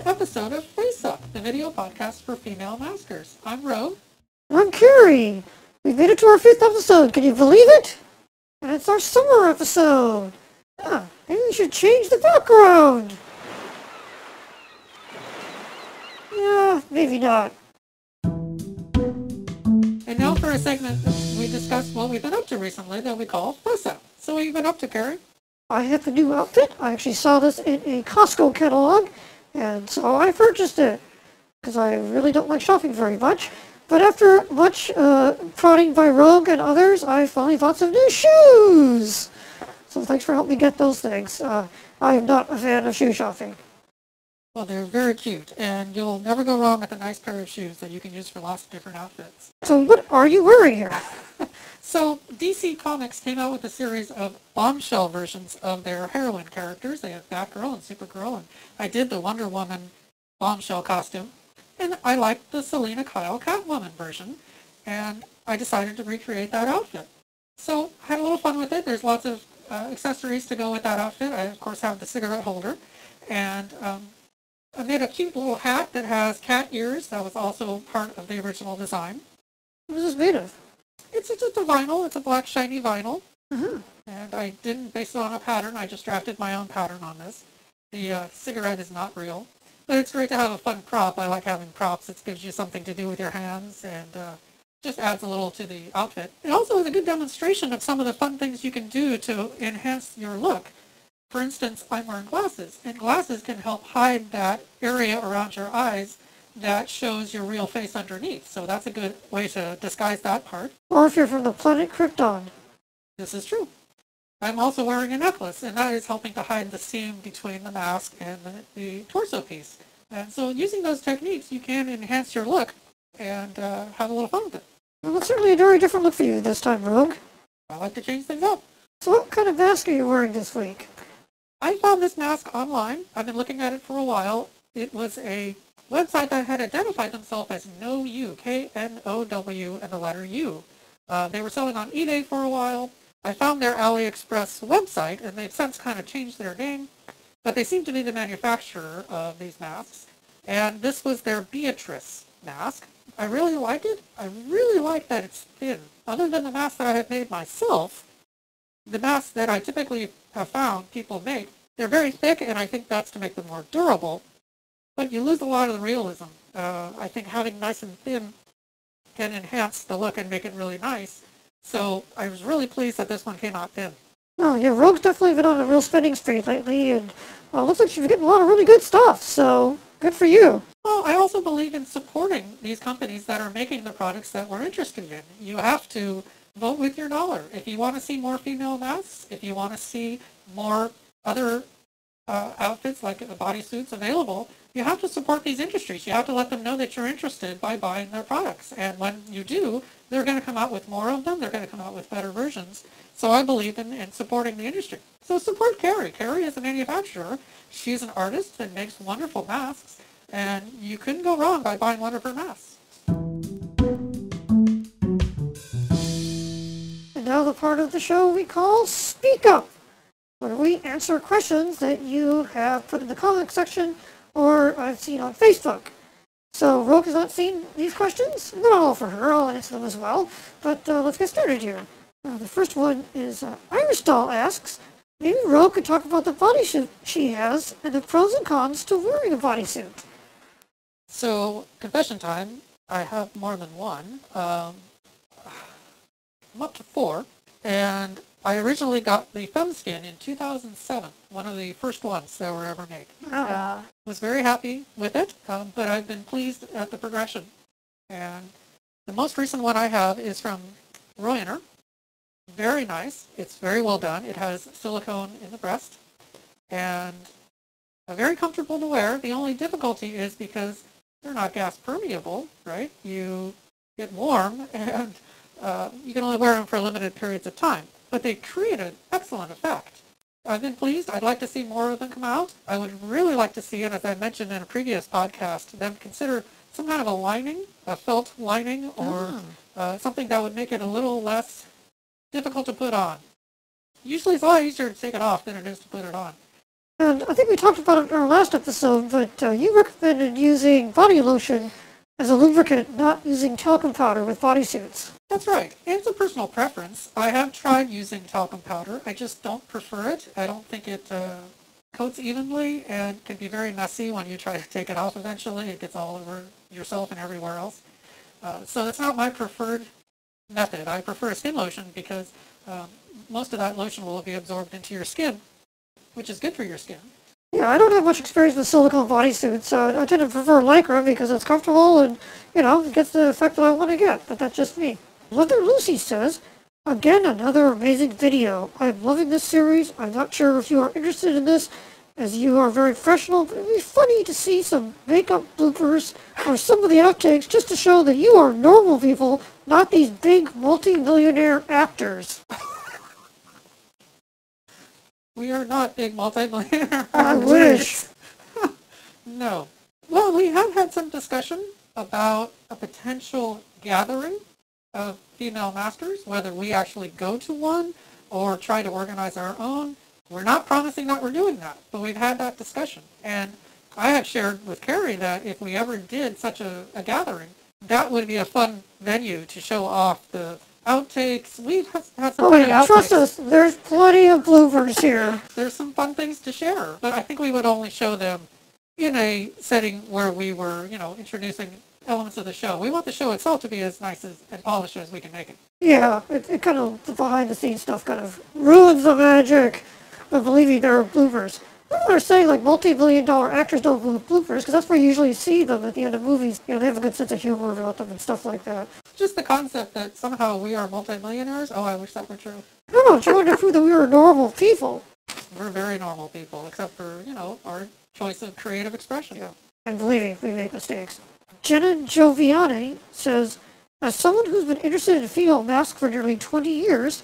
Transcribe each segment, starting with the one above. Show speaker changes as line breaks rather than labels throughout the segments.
episode of Fess Up, the video podcast for female maskers. I'm Rogue.
I'm Kerry. We made it to our 5th episode. Can you believe it? And it's our summer episode. Maybe we should change the background. Yeah, maybe not.
And now for a segment we discuss what we've been up to recently that we call Fess Up. So what have you been up to, Kerry?
I have a new outfit. I actually saw this in a Costco catalog, and so I purchased it. Because I really don't like shopping very much. But after much prodding by Rogue and others, I finally bought some new shoes. So thanks for helping me get those things. I am not a fan of shoe shopping.
Well, they're very cute, and you'll never go wrong with a nice pair of shoes that you can use for lots of different outfits.
So what are you wearing here?
So DC Comics came out with a series of bombshell versions of their heroine characters. They have Batgirl and Supergirl, and I did the Wonder Woman bombshell costume. And I liked the Selena Kyle Catwoman version, and I decided to recreate that outfit. So I had a little fun with it. There's lots of accessories to go with that outfit. I, of course, have the cigarette holder, and I made a cute little hat that has cat ears. That was also part of the original design.
What is this made of?
It's just a vinyl. It's a black shiny vinyl.
Mm-hmm.
And I didn't base it on a pattern. I just drafted my own pattern on this. The cigarette is not real. But it's great to have a fun prop. I like having props. It gives you something to do with your hands and just adds a little to the outfit. It also is a good demonstration of some of the fun things you can do to enhance your look. For instance, I'm wearing glasses, and glasses can help hide that area around your eyes that shows your real face underneath. So that's a good way to disguise that part.
Or if you're from the planet Krypton.
This is true. I'm also wearing a necklace, and that is helping to hide the seam between the mask and the torso piece. And so using those techniques, you can enhance your look and have a little fun with it.
Well, that's certainly a very different look for you this time, Rogue.
I like to change things up.
So what kind of mask are you wearing this week?
I found this mask online. I've been looking at it for a while. It was a website that had identified themselves as KNOW, K-N-O-W, and the letter U. They were selling on eBay for a while. I found their AliExpress website, and they've since kind of changed their name, but they seem to be the manufacturer of these masks. And this was their Beatrice mask. I really like it. I really like that it's thin. Other than the mask that I have made myself, the masks that I typically have found people make, they're very thick, and I think that's to make them more durable, but you lose a lot of the realism. I think having nice and thin can enhance the look and make it really nice. So I was really pleased that this one came out thin.
Oh, yeah, Rogue's definitely been on a real spending spree lately, and looks like she's getting a lot of really good stuff, so good for you.
Well, I also believe in supporting these companies that are making the products that we're interested in. You have to vote with your dollar. If you want to see more female masks, if you want to see more other outfits like the bodysuits available, you have to support these industries. You have to let them know that you're interested by buying their products. And when you do, they're going to come out with more of them. They're going to come out with better versions. So I believe in supporting the industry. So support Kerry. Kerry is a manufacturer. She's an artist that makes wonderful masks. And you couldn't go wrong by buying one of her masks.
And now the part of the show we call Speak Up, where we answer questions that you have put in the comment section or I've seen on Facebook. So Rogue has not seen these questions. Not all for her. I'll answer them as well. But let's get started here. The first one is Irish Doll asks, maybe Rogue could talk about the bodysuit she has and the pros and cons to wearing a bodysuit.
So, confession time, I have more than one. I'm up to 4. And I originally got the Femskin in 2007, one of the first ones that were ever made. Was very happy with it, but I've been pleased at the progression. And the most recent one I have is from Roiner. Very nice. It's very well done. It has silicone in the breast and very comfortable to wear. The only difficulty is because they're not gas permeable, right? You get warm and you can only wear them for limited periods of time. But they create an excellent effect. I've been pleased. I'd like to see more of them come out. I would really like to see, and as I mentioned in a previous podcast, them consider some kind of a lining, a felt lining, or something that would make it a little less difficult to put on. Usually it's a lot easier to take it off than it is to put it on.
And I think we talked about it in our last episode, but you recommended using body lotion as a lubricant, not using talcum powder with bodysuits.
That's right. It's a personal preference. I have tried using talcum powder. I just don't prefer it. I don't think it coats evenly and can be very messy when you try to take it off eventually. It gets all over yourself and everywhere else. So it's not my preferred method. I prefer a skin lotion because most of that lotion will be absorbed into your skin, which is good for your skin.
Yeah, I don't have much experience with silicone bodysuits. I tend to prefer Lycra because it's comfortable and, it gets the effect that I want to get, but that's just me. Leather Lucy says, again, another amazing video. I'm loving this series. I'm not sure if you are interested in this, as you are very professional, but it'd be funny to see some makeup bloopers or some of the outtakes just to show that you are normal people, not these big multi-millionaire actors.
We are not big multi-millionaire.
I wish.
No. Well, we have had some discussion about a potential gathering of female masters, whether we actually go to one or try to organize our own. We're not promising that we're doing that, but we've had that discussion. And I have shared with Kerry that if we ever did such a gathering, that would be a fun venue to show off the outtakes. We've had some fun outtakes.
Trust us, there's plenty of bloopers here.
There's some fun things to share, but I think we would only show them in a setting where we were, introducing elements of the show. We want the show itself to be as nice and polished as we can make it.
Yeah, it kind of, the behind-the-scenes stuff kind of ruins the magic. But believe me, there are bloopers. I don't want to say, multi-million-dollar actors don't do bloopers, because that's where you usually see them at the end of movies. They have a good sense of humor about them and stuff like that.
Just the concept that somehow we are multi-millionaires? Oh, I wish that were true.
No, trying to prove that we are normal people.
We're very normal people, except for, our choice of creative expression.
Yeah. And believe me, we make mistakes. Jenna Joviani says, as someone who's been interested in female masks for nearly 20 years,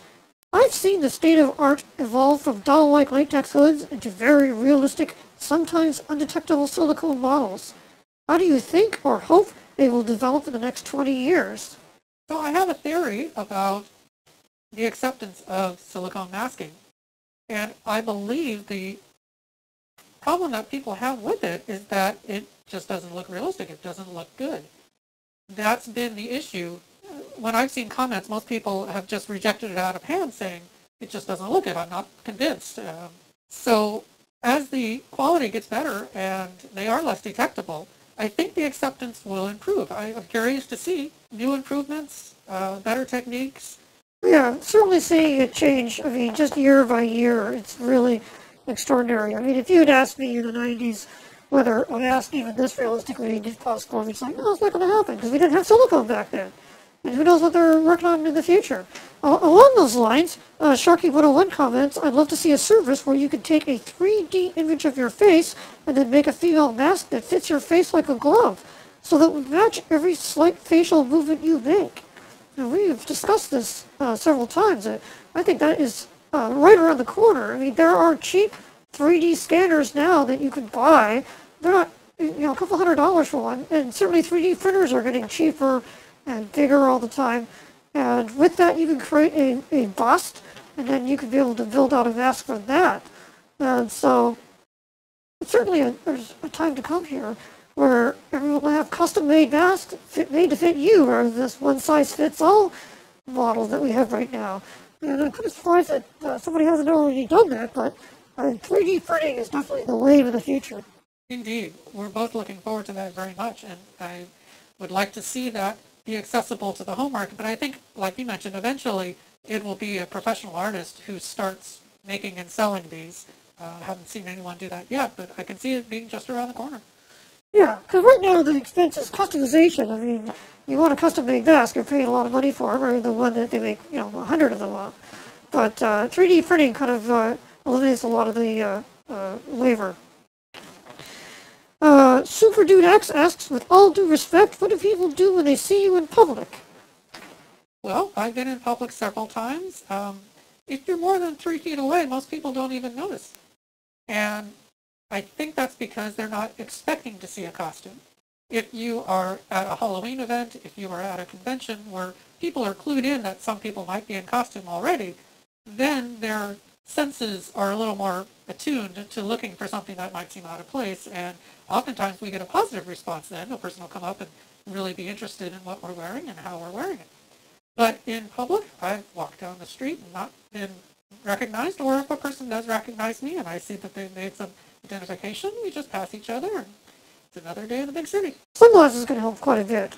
I've seen the state of art evolve from doll-like latex hoods into very realistic, sometimes undetectable silicone models. How do you think or hope they will develop in the next 20 years?
So I have a theory about the acceptance of silicone masking. And I believe the problem that people have with it is that it just doesn't look realistic. It doesn't look good. That's been the issue. When I've seen comments, most people have just rejected it out of hand, saying, it just doesn't look good. I'm not convinced. So as the quality gets better and they are less detectable, I think the acceptance will improve. I'm curious to see new improvements, better techniques.
Yeah, certainly seeing it change, just year by year, it's really extraordinary. If you had asked me in the 90s whether a mask even this realistically is possible, it's like, no, it's not going to happen, because we didn't have silicone back then. And who knows what they're working on in the future. Along those lines, Sharky101 comments, I'd love to see a service where you could take a 3D image of your face and then make a female mask that fits your face like a glove, so that would match every slight facial movement you make. And we've discussed this several times. I think that is right around the corner. There are cheap 3D scanners now that you can buy. They're not, a couple $100 for one, and certainly 3D printers are getting cheaper and bigger all the time. And with that, you can create a bust, and then you can be able to build out a mask from that. And so, certainly there's a time to come here where everyone will have custom-made masks made to fit you, or this one-size-fits-all model that we have right now. And I'm kind of surprised that somebody hasn't already done that, but 3D printing is definitely the wave of the future.
Indeed. We're both looking forward to that very much, and I would like to see that be accessible to the home market. But I think, like you mentioned, eventually it will be a professional artist who starts making and selling these. I haven't seen anyone do that yet, but I can see it being just around the corner.
Yeah, because right now the expense is customization. You want a custom-made mask, you're paying a lot of money for it, or the one that they make, 100 of them on. But 3D printing kind of eliminates a lot of the labor. Super Dude X asks, with all due respect, what do people do when they see you in public?
Well, I've been in public several times. If you're more than 3 feet away, most people don't even notice. And I think that's because they're not expecting to see a costume. If you are at a Halloween event, if you are at a convention where people are clued in that some people might be in costume already, then they're senses are a little more attuned to looking for something that might seem out of place, and oftentimes we get a positive response then. A person will come up and really be interested in what we're wearing and how we're wearing it. But in public, I've walked down the street and not been recognized, or if a person does recognize me and I see that they've made some identification, we just pass each other, and it's another day in the big city.
Sunglasses can help quite a bit,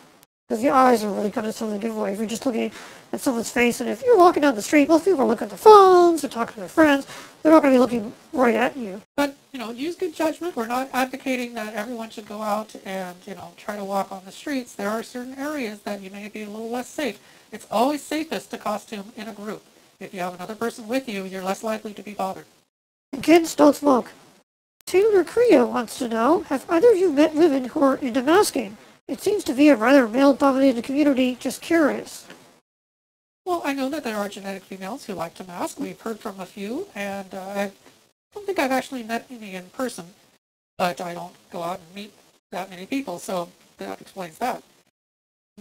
because the eyes are really kind of something to give away. If you're just looking at someone's face, and if you're walking down the street, most people are looking at their phones, they're talking to their friends, they're not going to be looking right at you.
But, use good judgment. We're not advocating that everyone should go out and, try to walk on the streets. There are certain areas that you may be a little less safe. It's always safest to costume in a group. If you have another person with you, you're less likely to be bothered.
And kids, don't smoke. Taylor Creo wants to know, have either of you met women who are into masking? It seems to be a rather male-dominated community, just curious.
Well, I know that there are genetic females who like to mask. We've heard from a few, and I don't think I've actually met any in person, but I don't go out and meet that many people, so that explains that.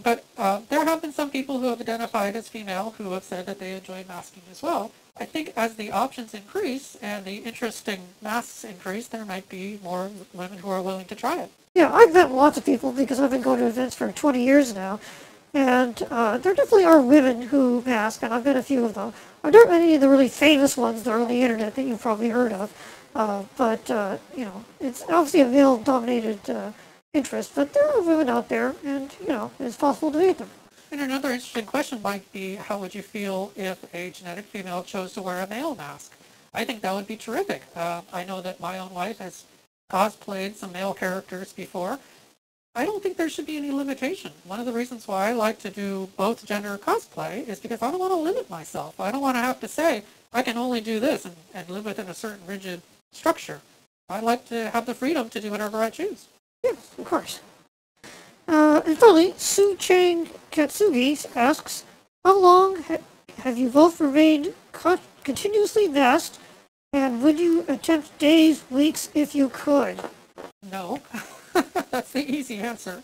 But there have been some people who have identified as female who have said that they enjoy masking as well. I think as the options increase and the interesting masks increase, there might be more women who are willing to try it.
Yeah, I've met lots of people because I've been going to events for 20 years now, and there definitely are women who mask, and I've met a few of them. I don't met any of the really famous ones that are on the internet that you've probably heard of, but it's obviously a male-dominated interest, but there are women out there, and, it's possible to meet them.
And another interesting question might be, how would you feel if a genetic female chose to wear a male mask? I think that would be terrific. I know that my own wife has cosplayed some male characters before. I don't think there should be any limitation. One of the reasons why I like to do both gender cosplay is because I don't want to limit myself. I don't want to have to say, I can only do this and live within a certain rigid structure. I like to have the freedom to do whatever I choose.
Yes, of course. And finally, Su Chang Katsugi asks, how long have you both remained continuously masked, and would you attempt days, weeks, if you could?
No. That's the easy answer.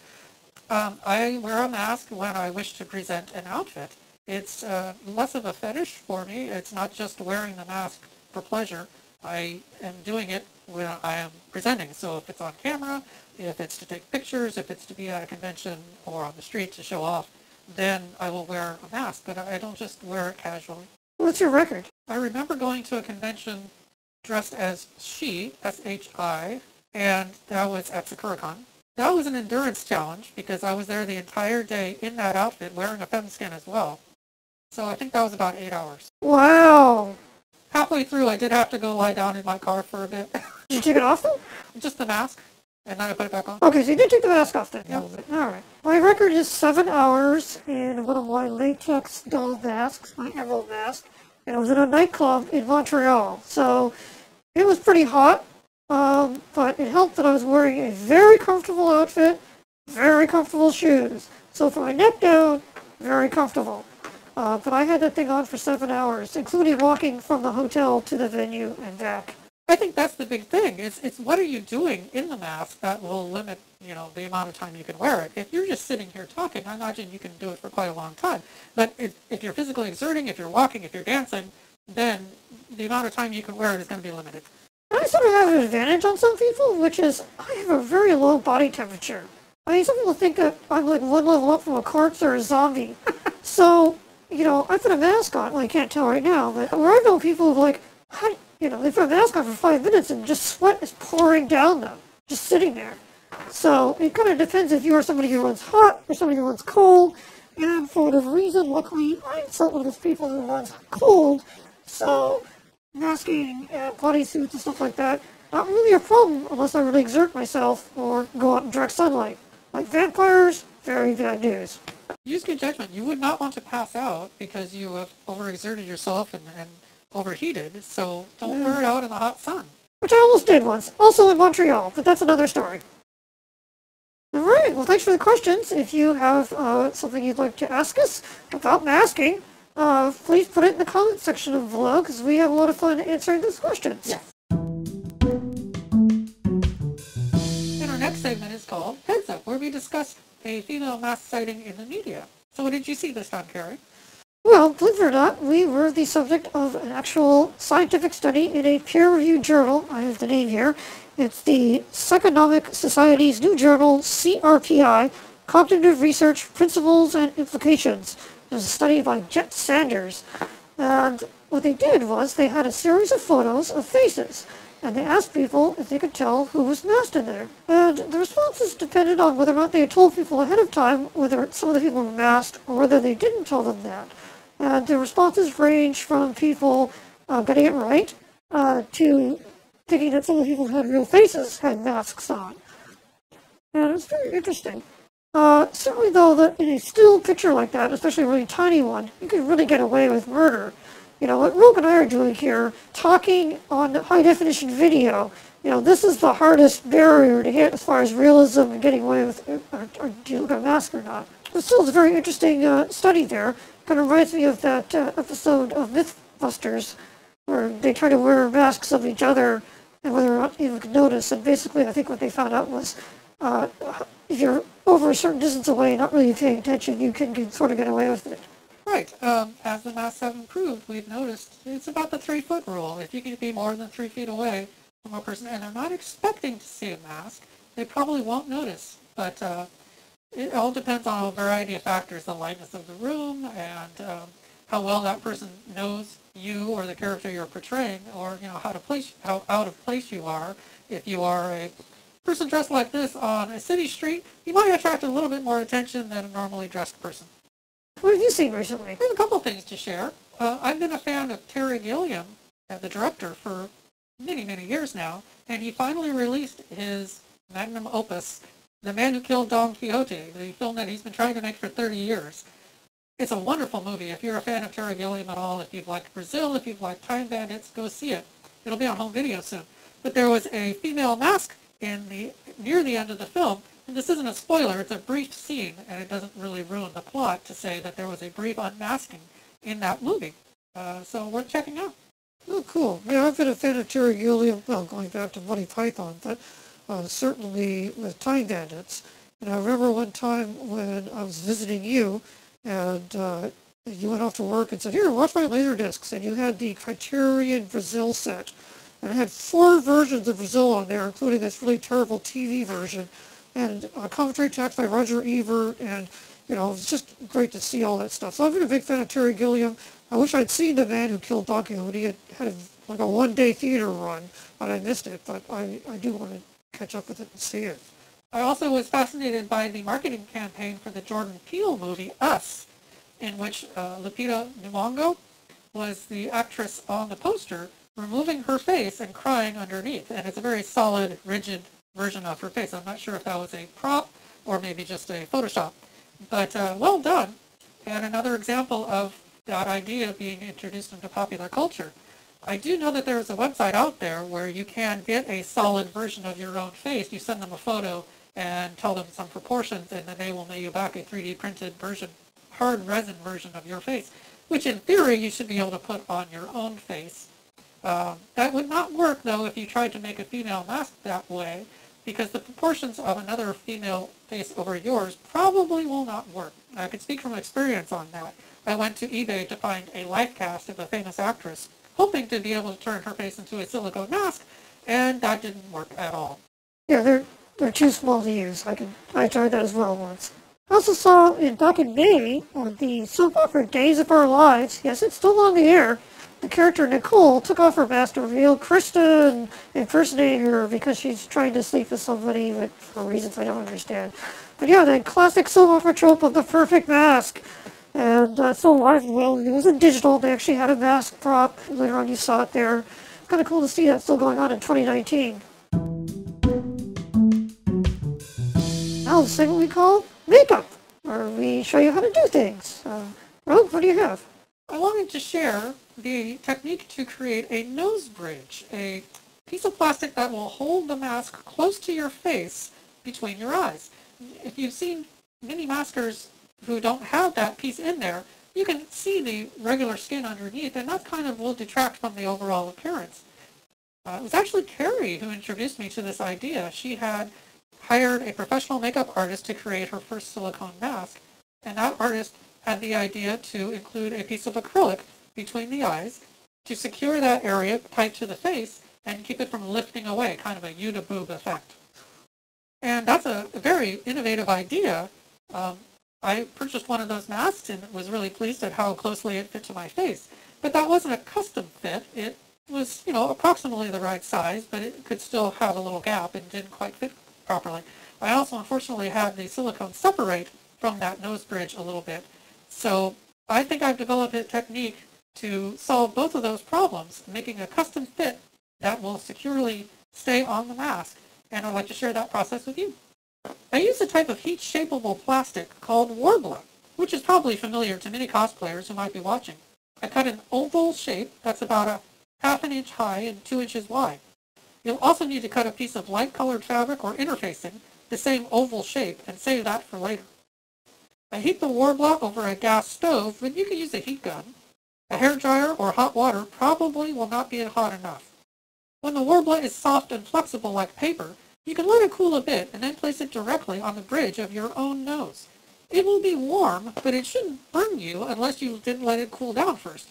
I wear a mask when I wish to present an outfit. It's less of a fetish for me. It's not just wearing the mask for pleasure. I am doing it when I am presenting. So if it's on camera, if it's to take pictures, if it's to be at a convention or on the street to show off, then I will wear a mask, but I don't just wear it casually.
What's your record?
I remember going to a convention dressed as she, S-H-I, and that was at SakuraCon. That was an endurance challenge because I was there the entire day in that outfit wearing a femskin as well. So I think that was about 8 hours.
Wow.
Halfway through, I did have to go lie down in my car for a bit.
Did you take it off then?
Just the mask, and then I put it back on.
Okay, so you did take the mask off then?
Yep.
Alright. My record is 7 hours in one of my latex doll masks, my emerald mask, and I was in a nightclub in Montreal. So it was pretty hot, but it helped that I was wearing a very comfortable outfit, very comfortable shoes. So from my neck down, very comfortable. But I had that thing on for 7 hours, including walking from the hotel to the venue and back.
I think that's the big thing. It's what are you doing in the mask that will limit, the amount of time you can wear it. If you're just sitting here talking, I imagine you can do it for quite a long time. But if you're physically exerting, if you're walking, if you're dancing, then the amount of time you can wear it is going to be limited.
I sort of have an advantage on some people, which is I have a very low body temperature. I mean, some people think that I'm like one level up from a corpse or a zombie. So, I put a mask on. Well, you can't tell right now, but where I know people like, they put a mask on for 5 minutes and just sweat is pouring down them, just sitting there. So it kind of depends if you are somebody who runs hot or somebody who runs cold. And for whatever reason, luckily, I'm someone of people who runs cold. So masking and bodysuits and stuff like that, not really a problem unless I really exert myself or go out in direct sunlight. Like vampires, very bad news.
Use good judgment. You would not want to pass out because you have overexerted yourself and overheated, so don't wear it out in the hot sun.
Which I almost did once, also in Montreal, but that's another story. Alright, well thanks for the questions. If you have something you'd like to ask us about masking, please put it in the comment section of below, because we have a lot of fun answering those questions.
Yes. And our next segment is called Heads Up, where we discuss a female mask sighting in the media. So what did you see this time, Kerry?
Well, believe it or not, we were the subject of an actual scientific study in a peer-reviewed journal. I have the name here. It's the Psychonomic Society's new journal, CRPI, Cognitive Research Principles and Implications. It was a study by Jet Sanders. And what they did was they had a series of photos of faces, and they asked people if they could tell who was masked in there. And the responses depended on whether or not they had told people ahead of time whether some of the people were masked or whether they didn't tell them that. And the responses range from people getting it right to thinking that some of the people who had real faces had masks on. And it was very interesting. Certainly, though, that in a still picture like that, especially a really tiny one, you could really get away with murder. You know, what Rogue and I are doing here, talking on high-definition video, you know, this is the hardest barrier to hit as far as realism and getting away with, or do you look at a mask or not. But still, it's a very interesting study there. Kind of reminds me of that episode of Mythbusters, where they try to wear masks of each other and whether or not anyone can notice. And basically, I think what they found out was if you're over a certain distance away, not really paying attention, you can sort of get away with it.
Right. As the masks have improved, we've noticed it's about the 3-foot rule. If you can be more than 3 feet away from a person and they're not expecting to see a mask, they probably won't notice. But it all depends on a variety of factors, the lightness of the room and how well that person knows you or the character you're portraying, or how out of place you are. If you are a person dressed like this on a city street, you might attract a little bit more attention than a normally dressed person.
What have you seen recently?
I have a couple things to share. I've been a fan of Terry Gilliam, the director, for many, many years now, and he finally released his magnum opus, The Man Who Killed Don Quixote, the film that he's been trying to make for 30 years. It's a wonderful movie. If you're a fan of Terry Gilliam at all, if you've liked Brazil, if you've liked Time Bandits, go see it. It'll be on home video soon. But there was a female mask near the end of the film. And this isn't a spoiler, it's a brief scene, and it doesn't really ruin the plot to say that there was a brief unmasking in that movie. So worth checking out.
Oh, cool. Yeah, I've been a fan of Terry Gilliam, well, going back to Monty Python, but certainly with Time Bandits. And I remember one time when I was visiting you, and you went off to work and said, "Here, watch my Laserdiscs," and you had the Criterion Brazil set. And it had 4 versions of Brazil on there, including this really terrible TV version. And commentary tracks by Roger Ebert, and, you know, it was just great to see all that stuff. So I've been a big fan of Terry Gilliam. I wish I'd seen The Man Who Killed Don Quixote. It had like a one-day theater run, but I missed it. But I do want to catch up with it and see it.
I also was fascinated by the marketing campaign for the Jordan Peele movie, Us, in which Lupita Nyong'o was the actress on the poster, removing her face and crying underneath. And it's a very solid, rigid version of her face. I'm not sure if that was a prop or maybe just a Photoshop. But well done. And another example of that idea being introduced into popular culture. I do know that there is a website out there where you can get a solid version of your own face. You send them a photo and tell them some proportions, and then they will mail you back a 3D printed version, hard resin version of your face, which in theory you should be able to put on your own face. That would not work, though, if you tried to make a female mask that way, because the proportions of another female face over yours probably will not work. I can speak from experience on that. I went to eBay to find a life cast of a famous actress, hoping to be able to turn her face into a silicone mask, and that didn't work at all.
Yeah, they're too small to use. I tried that as well once. I also saw back in May on the soap opera Days of Our Lives, yes, it's still on the air, the character Nicole took off her mask to reveal Krista impersonating her because she's trying to sleep with somebody, but for reasons I don't understand. But yeah, the classic soap opera trope of the perfect mask. And so alive and well, it wasn't digital, they actually had a mask prop. Later on you saw it there. It's kind of cool to see that still going on in 2019. Now the segment we call Makeup, where we show you how to do things. Rogue, what do you have?
I wanted to share the technique to create a nose bridge, a piece of plastic that will hold the mask close to your face between your eyes. If you've seen many maskers who don't have that piece in there, you can see the regular skin underneath, and that kind of will detract from the overall appearance. It was actually Kerry who introduced me to this idea. She had hired a professional makeup artist to create her first silicone mask, and that artist had the idea to include a piece of acrylic between the eyes to secure that area tight to the face and keep it from lifting away, kind of a Uniboob effect. And that's a very innovative idea. I purchased one of those masks and was really pleased at how closely it fit to my face. But that wasn't a custom fit. It was, approximately the right size, but it could still have a little gap and didn't quite fit properly. I also unfortunately had the silicone separate from that nose bridge a little bit. So I think I've developed a technique to solve both of those problems, making a custom fit that will securely stay on the mask. And I'd like to share that process with you. I use a type of heat-shapeable plastic called Warbler, which is probably familiar to many cosplayers who might be watching. I cut an oval shape that's about a half an inch high and 2 inches wide. You'll also need to cut a piece of light-colored fabric or interfacing, the same oval shape, and save that for later. I heat the Warbler over a gas stove, but you can use a heat gun. A hairdryer or hot water probably will not be hot enough. When the Warbler is soft and flexible like paper, you can let it cool a bit and then place it directly on the bridge of your own nose. It will be warm, but it shouldn't burn you unless you didn't let it cool down first.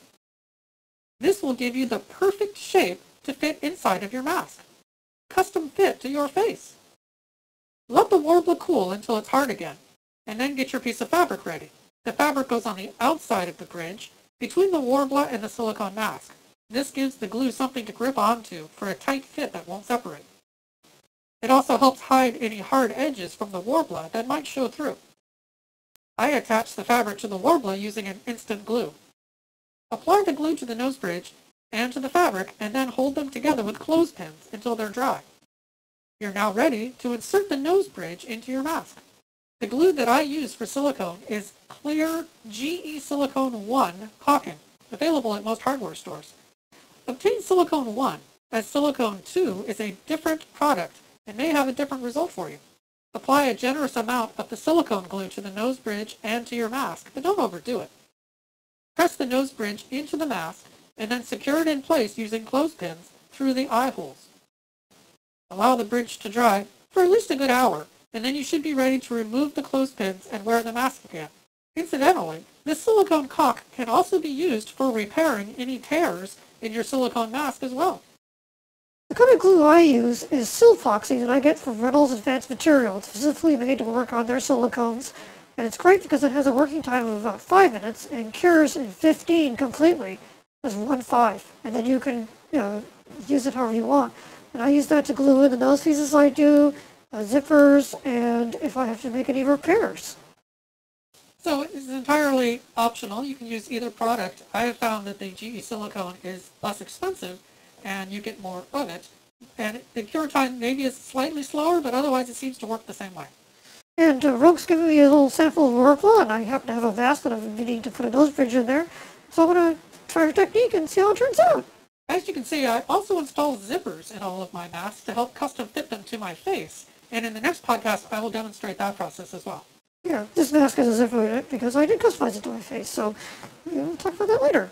This will give you the perfect shape to fit inside of your mask. Custom fit to your face. Let the Warbler cool until it's hard again, and then get your piece of fabric ready. The fabric goes on the outside of the bridge, between the Warbler and the silicone mask. This gives the glue something to grip onto for a tight fit that won't separate. It also helps hide any hard edges from the Warbler that might show through. I attach the fabric to the Warbler using an instant glue. Apply the glue to the nose bridge and to the fabric and then hold them together with clothespins until they're dry. You're now ready to insert the nose bridge into your mask. The glue that I use for silicone is clear GE Silicone 1 caulking, available at most hardware stores. Obtain Silicone 1, as Silicone 2 is a different product and may have a different result for you. Apply a generous amount of the silicone glue to the nose bridge and to your mask, but don't overdo it. Press the nose bridge into the mask and then secure it in place using clothespins through the eye holes. Allow the bridge to dry for at least a good hour, and then you should be ready to remove the clothespins and wear the mask again. Incidentally, this silicone caulk can also be used for repairing any tears in your silicone mask as well.
The kind of glue I use is Silfoxy that I get from Reynolds Advanced Material. It's specifically made to work on their silicones, and it's great because it has a working time of about 5 minutes and cures in 15 completely. That's 1-5, and then you can use it however you want. And I use that to glue in the nose pieces I do, zippers, and if I have to make any repairs.
So it's entirely optional. You can use either product. I have found that the GE silicone is less expensive and you get more of it. And the cure time maybe is slightly slower, but otherwise it seems to work the same way.
And Rogue's giving me a little sample of Warbler, and I happen to have a mask that I've been needing to put a nose bridge in there. So I'm going to try her technique and see how it turns out.
As you can see, I also install zippers in all of my masks to help custom fit them to my face. And in the next podcast, I will demonstrate that process as well.
Yeah, this mask has a zipper in it because I did customize it to my face, so we'll talk about that later.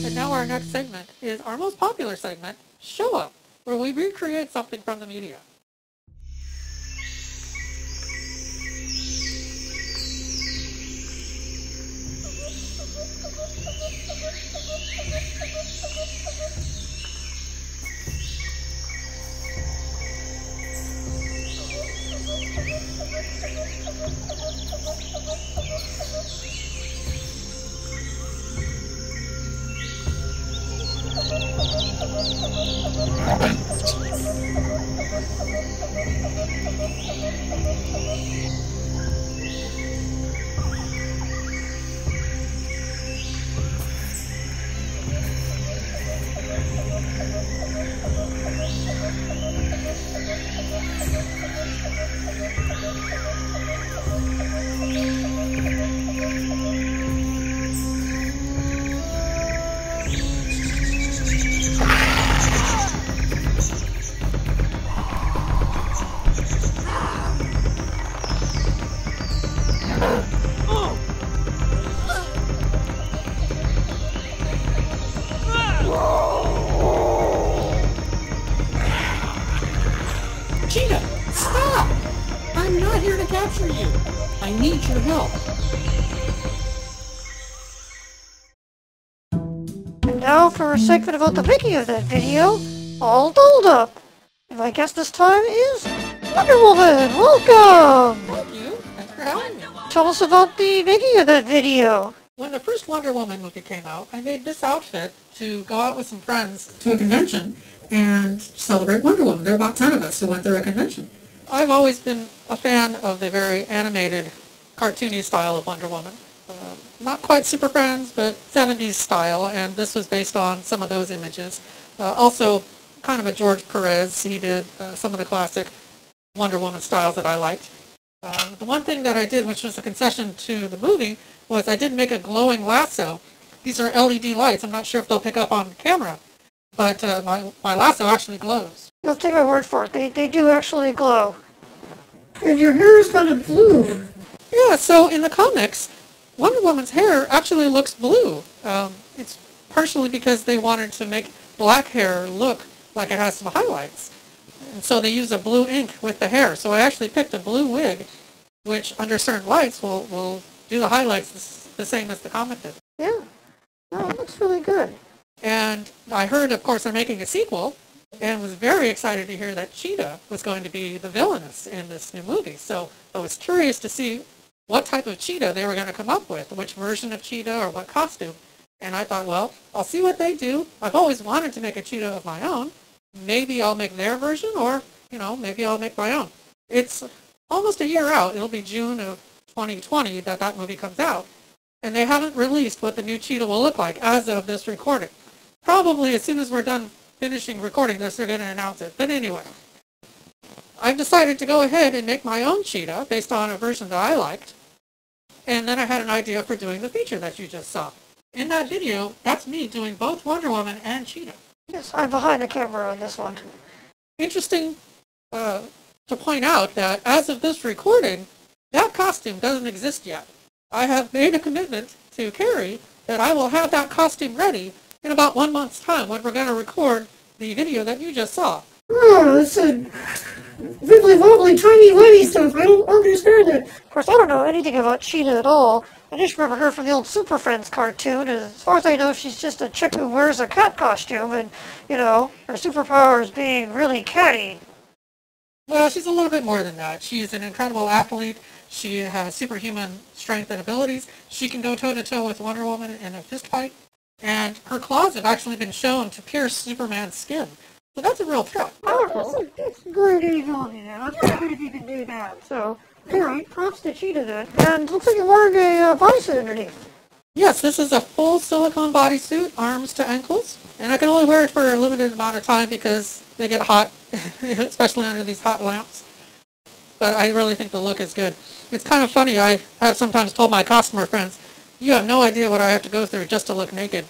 And now our next segment is our most popular segment, Show Up, where we recreate something from the media. Cheetah, stop! I'm not here to capture you. I need your help.
And now for a segment about the making of that video, all dolled up. And my guest this time is Wonder Woman. Welcome!
Thank you. Thanks for having me.
Tell us about the making of that video.
When the first Wonder Woman movie came out, I made this outfit to go out with some friends to a convention and celebrate Wonder Woman. There were about 10 of us who went through a convention. I've always been a fan of the very animated, cartoony style of Wonder Woman. Not quite Super Friends, but 70s style, and this was based on some of those images. Also, kind of a George Perez. He did some of the classic Wonder Woman styles that I liked. The one thing that I did, which was a concession to the movie, was I did make a glowing lasso. These are LED lights. I'm not sure if they'll pick up on camera, but my lasso actually glows.
You'll take my word for it. They do actually glow. And your hair is kind of blue.
Yeah, so in the comics, Wonder Woman's hair actually looks blue. It's partially because they wanted to make black hair look like it has some highlights. And so they use a blue ink with the hair. So I actually picked a blue wig, which under certain lights will do the highlights the same as the comic did.
Yeah. No, it looks really good.
And I heard, of course, they're making a sequel, and was very excited to hear that Cheetah was going to be the villainess in this new movie. So I was curious to see what type of cheetah they were going to come up with, which version of cheetah or what costume. And I thought, well, I'll see what they do. I've always wanted to make a cheetah of my own. Maybe I'll make their version, or, maybe I'll make my own. It's almost a year out. It'll be June of 2020 that movie comes out. And they haven't released what the new cheetah will look like as of this recording. Probably as soon as we're done finishing recording this, they're going to announce it. But anyway, I've decided to go ahead and make my own cheetah based on a version that I liked. And then I had an idea for doing the feature that you just saw. In that video, that's me doing both Wonder Woman and Cheetah.
Yes, I'm behind the camera on this one.
Interesting to point out that as of this recording, that costume doesn't exist yet. I have made a commitment to Kerry that I will have that costume ready in about 1 month's time when we're going to record the video that you just saw.
Oh, it's a wibbly wobbly, tiny wavy stuff. I don't understand it. Of course, I don't know anything about Cheetah at all. I just remember her from the old Super Friends cartoon. As far as I know, she's just a chick who wears a cat costume, and, her superpower is being really catty.
Well, she's a little bit more than that. She's an incredible athlete. She has superhuman strength and abilities. She can go toe-to-toe with Wonder Woman in a fist fight. And her claws have actually been shown to pierce Superman's skin. So that's a real threat.
Oh, that's great ability, man. I'm not sure if you can do that. So, alright, props to Cheetah then. And looks like you're wearing a bodysuit underneath.
Yes, this is a full silicone bodysuit, arms to ankles. And I can only wear it for a limited amount of time because they get hot, especially under these hot lamps. But I really think the look is good. It's kind of funny. I have sometimes told my customer friends, you have no idea what I have to go through just to look naked.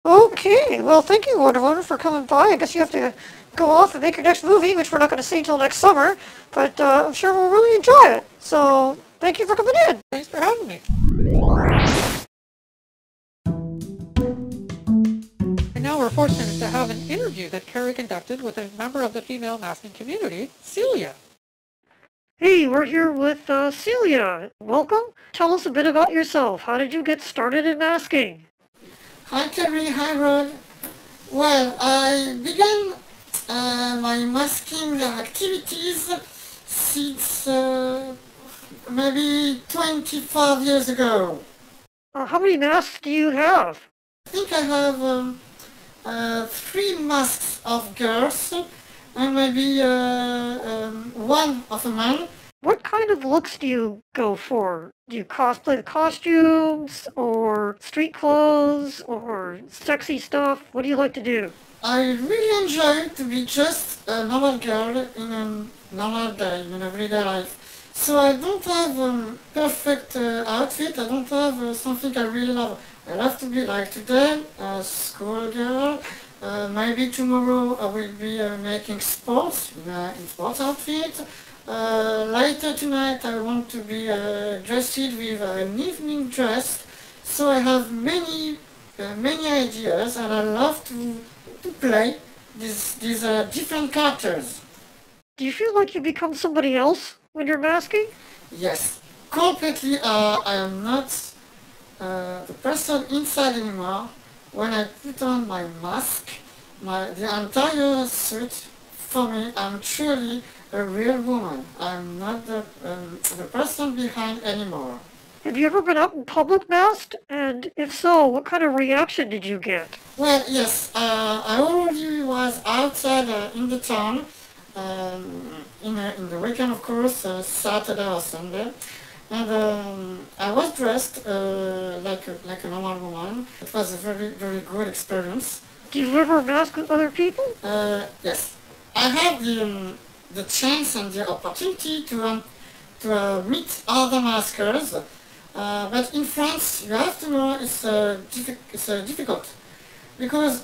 Okay, well, thank you, Wonder Woman, for coming by. I guess you have to go off and make your next movie, which we're not going to see until next summer. But I'm sure we'll really enjoy it. So, thank you for coming in.
Thanks for having me. And now we're fortunate to have an interview that Kerry conducted with a member of the female masking community, Celia.
Hey, we're here with Celia. Welcome. Tell us a bit about yourself. How did you get started in masking?
Hi Kerry, hi Rod. Well, I began my masking activities since maybe 25 years ago.
How many masks do you have?
I think I have 3 masks of girls and maybe one of a man.
What kind of looks do you go for? Do you cosplay the costumes, or street clothes, or sexy stuff? What do you like to do?
I really enjoy to be just a normal girl in a normal day, in everyday life. So I don't have a perfect outfit, I don't have something I really love. I love to be like today, a schoolgirl. Maybe tomorrow I will be making sports, in sports outfit. Later tonight I want to be dressed with an evening dress. So I have many ideas and I love to play these different characters.
Do you feel like you become somebody else when you're masking?
Yes, completely. I am not the person inside anymore. When I put on my mask, the entire suit, for me, I'm truly a real woman. I'm not the person behind anymore.
Have you ever been out in public masked? And if so, what kind of reaction did you get?
Well, yes, I already was outside in the town, in the weekend, of course, Saturday or Sunday, and I was dressed like a normal woman. It was a very, very good experience.
Do you ever mask with other people?
Yes, I had the chance and the opportunity to meet other maskers, but in France, you have to know it's difficult because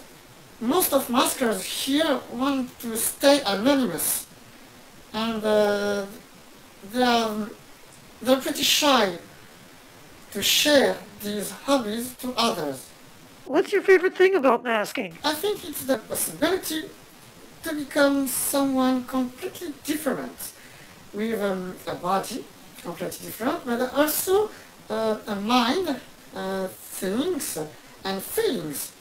most of maskers here want to stay anonymous, and they're pretty shy to share these hobbies to others.
What's your favorite thing about masking?
I think it's the possibility to become someone completely different, with a body completely different, but also a mind, things, and feelings.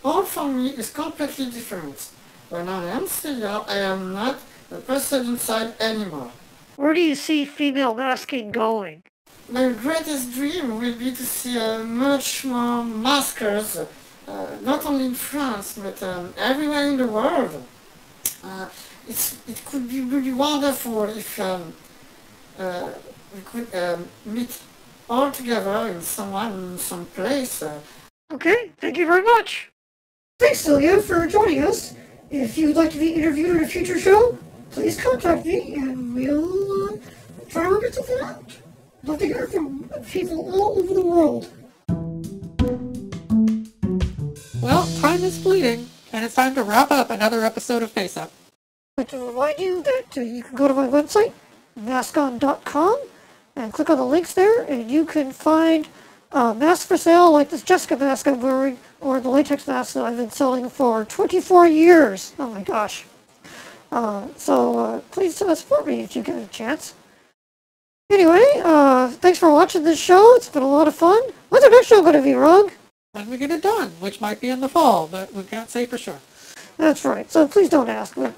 All for me is completely different. When I am Celia, I am not the person inside anymore.
Where do you see female masking going?
My greatest dream will be to see much more maskers, not only in France, but everywhere in the world. It could be really wonderful if we could meet all together in some place.
Okay, thank you very much.
Thanks, Celia, for joining us. If you'd like to be interviewed in a future show, please contact me and we'll try to work something out. I'd love to hear from people all over the world. Well, time is fleeting, and it's time to wrap up another episode of Fess Up.
I'd like to remind you that you can go to my website, maskon.com, and click on the links there, and you can find masks for sale like this Jessica mask I'm wearing, or the latex mask that I've been selling for 24 years. Oh my gosh. So please support me if you get a chance. Anyway, thanks for watching this show. It's been a lot of fun. When's our next show going to be, Rug?
When we get it done, which might be in the fall, but we can't say for sure.
That's right. So please don't ask, but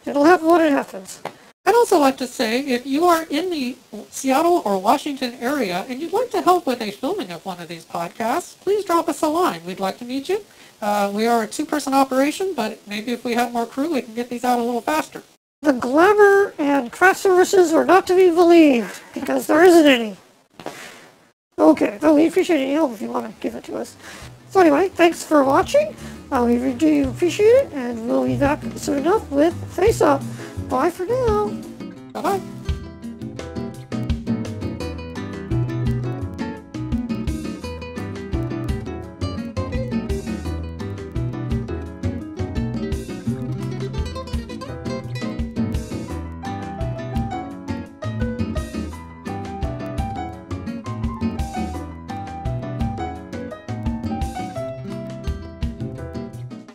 it'll happen when it happens.
I'd also like to say, if you are in the Seattle or Washington area and you'd like to help with a filming of one of these podcasts, please drop us a line. We'd like to meet you. We are a two-person operation, but maybe if we have more crew, we can get these out a little faster.
The glamour and craft services are not to be believed, because there isn't any. Okay, well, we appreciate any help if you want to give it to us. So anyway, thanks for watching. We really do appreciate it, and we'll be back soon enough with Face Up. Bye for now.
Bye-bye.